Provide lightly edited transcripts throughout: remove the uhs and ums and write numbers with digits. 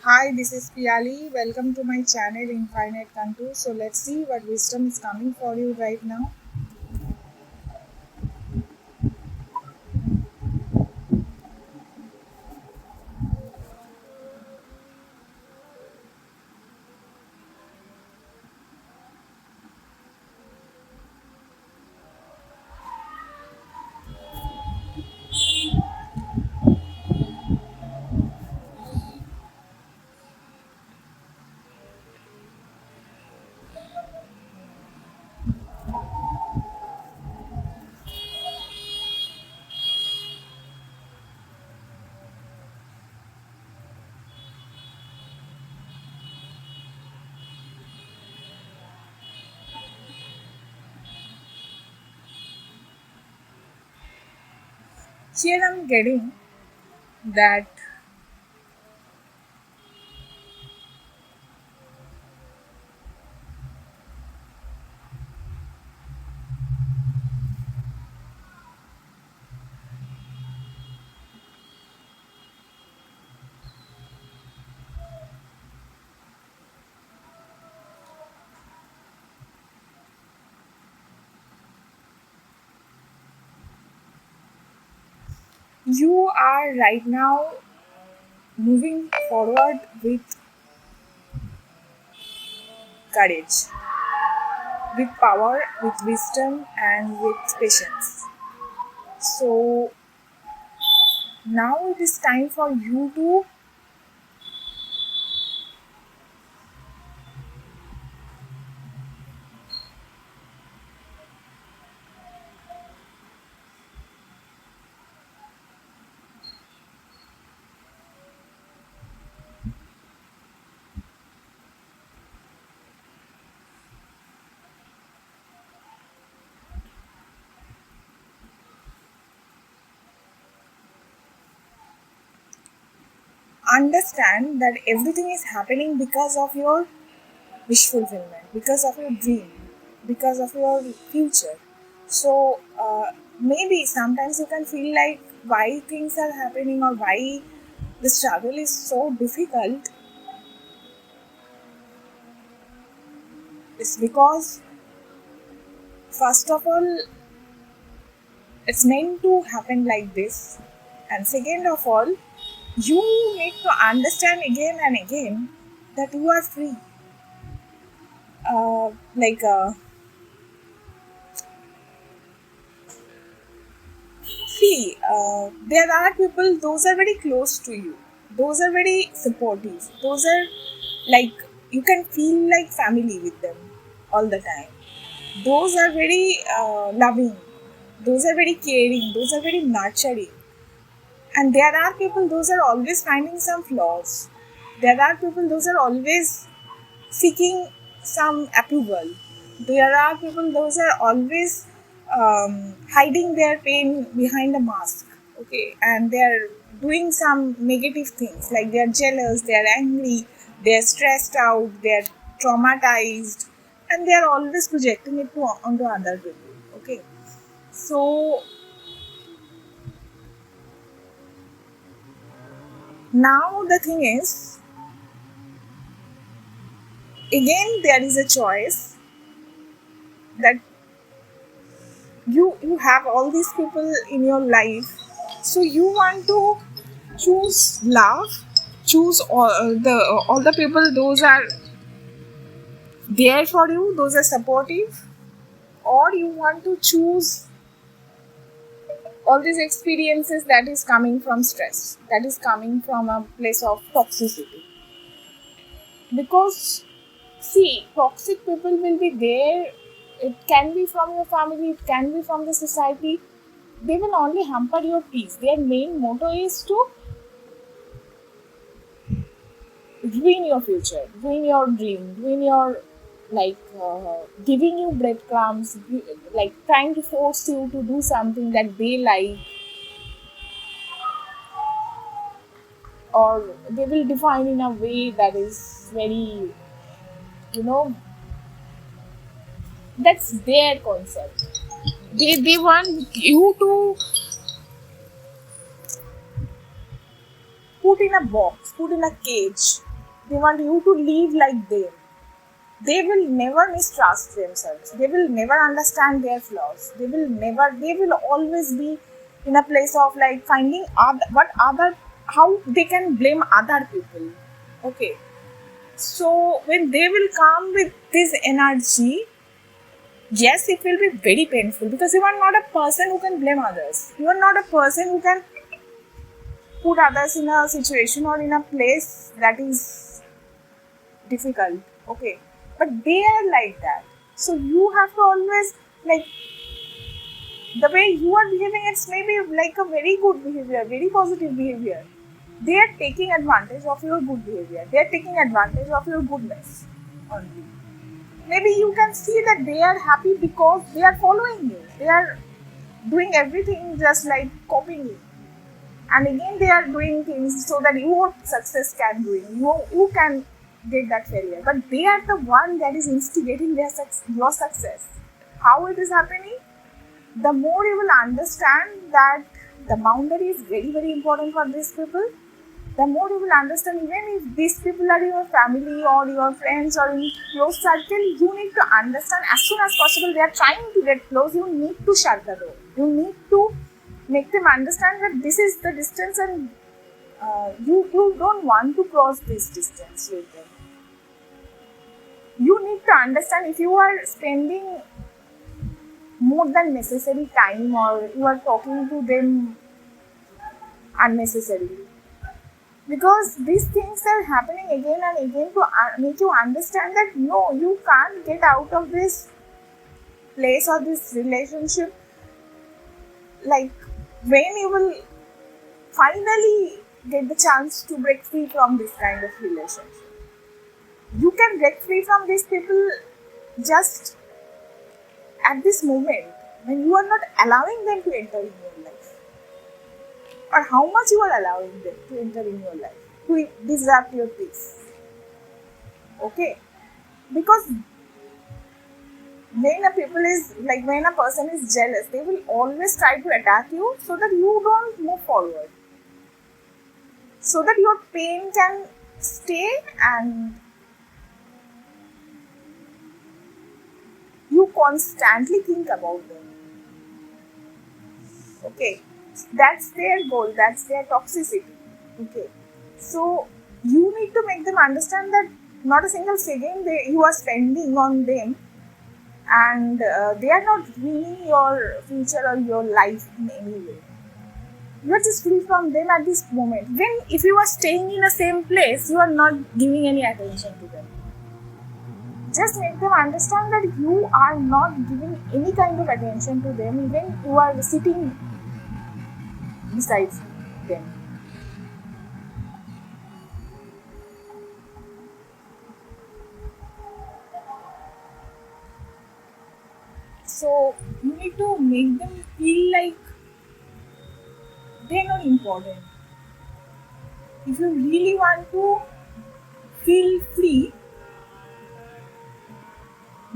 Hi, this is Piali. Welcome to my channel Infinite Contour. So let's see what wisdom is coming for you right now. Here I'm getting that you are right now moving forward with courage, with power, with wisdom, and with patience. So now it is time for you to understand that everything is happening because of your wish fulfillment, because of your dream, because of your future. So maybe sometimes you can feel like why things are happening or why the struggle is so difficult. It's because, first of all, it's meant to happen like this, and second of all, you need to understand again and again that you are free. Like See, there are people, those are very close to you. Those are very supportive. Those are like, you can feel like family with them all the time. Those are very loving. Those are very caring. Those are very nurturing. And there are people, those are always finding some flaws. There are people, those are always seeking some approval. There are people, those are always hiding their pain behind a mask. Okay, and they're doing some negative things like they're jealous, they're angry, they're stressed out, they're traumatized, and they're always projecting it onto other people. Okay, so now the thing is, again, there is a choice that you have all these people in your life, so you want to choose love, choose all the people those are there for you, those are supportive, or you want to choose all these experiences that is coming from stress, that is coming from a place of toxicity. Because see, toxic people will be there. It can be from your family, it can be from the society. They will only hamper your peace. Their main motto is to ruin your future, ruin your dream, ruin your, giving you breadcrumbs, like trying to force you to do something that they like, or they will define in a way that is very, you know, that's their concept. They want you to put in a box, put in a cage. They want you to live like them. They will never mistrust themselves. They will never understand their flaws. They will always be in a place of like finding how they can blame other people. Okay. So when they will come with this energy, yes, it will be very painful because you are not a person who can blame others. You are not a person who can put others in a situation or in a place that is difficult. Okay. But they are like that. So you have to always like the way you are behaving, it's maybe like a very good behavior, very positive behavior. They are taking advantage of your good behavior. They are taking advantage of your goodness only. Maybe you can see that they are happy because they are following you. They are doing everything just like copying you. And again, they are doing things so that your success can do it. You can get that failure. But they are the one that is instigating your success. How it is happening? The more you will understand that the boundary is very, very important for these people, the more you will understand, even if these people are your family or your friends or in close circle, you need to understand as soon as possible they are trying to get close, you need to shut the door. You need to make them understand that this is the distance and you don't want to cross this distance with them. You need to understand if you are spending more than necessary time or you are talking to them unnecessarily. Because these things are happening again and again to make you understand that no, you can't get out of this place or this relationship. Like when you will finally get the chance to break free from this kind of relationship. You can break free from these people just at this moment when you are not allowing them to enter in your life. Or how much you are allowing them to enter in your life, to disrupt your peace. Okay? Because when when a person is jealous, they will always try to attack you so that you don't move forward. So that your pain can stay and you constantly think about them. Okay? That's their goal, that's their toxicity. Okay. So you need to make them understand that not a single second you are spending on them and they are not ruining your future or your life in any way. You are just free from them at this moment. If you are staying in the same place, you are not giving any attention to them. Just make them understand that you are not giving any kind of attention to them, even you are sitting besides them. So you need to make them feel like they're not important. If you really want to feel free,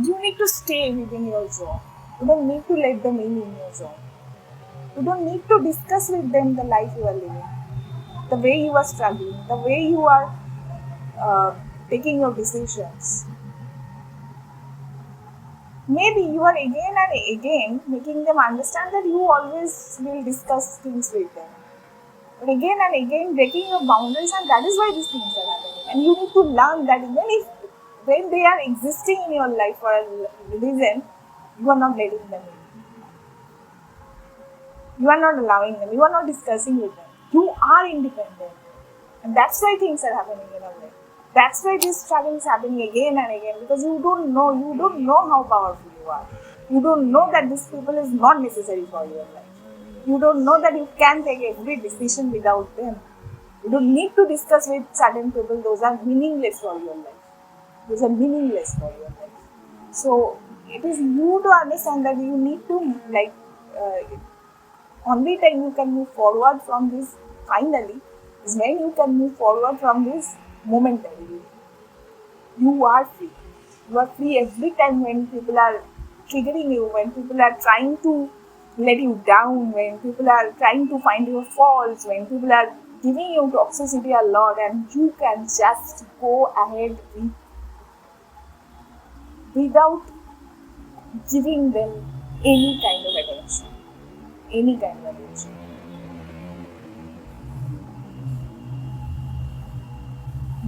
you need to stay within your zone. You don't need to let them in your zone. You don't need to discuss with them the life you are living, the way you are struggling, the way you are taking your decisions. Maybe you are again and again making them understand that you always will discuss things with them. But again and again breaking your boundaries, and that is why these things are happening. And you need to learn that even if when they are existing in your life for a reason, you are not letting them in. You are not allowing them. You are not discussing with them. You are independent. And that's why things are happening in your life. That's why this struggle is happening again and again, because you don't know how powerful you are. You don't know that this people is not necessary for your life. You don't know that you can take every decision without them. You don't need to discuss with certain people. Those are meaningless for your life. Those are meaningless for your life. So it is you to understand that you need to only time you can move forward from this finally is when you can move forward from this momentarily. You are free. You are free every time when people are triggering you, when people are trying to let you down, when people are trying to find your faults, when people are giving you toxicity a lot, and you can just go ahead without giving them any kind of attention. Any kind of attention.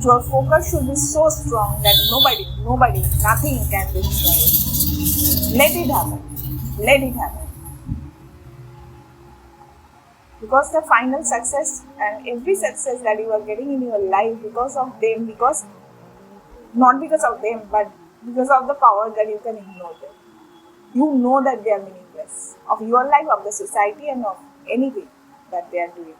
Your focus should be so strong that nobody, nothing can destroy it. Let it happen. Let it happen. Because the final success and every success that you are getting in your life because of them, not because of them, but because of the power that you can ignore them. You know that they are meaningless of your life, of the society, and of anything that they are doing.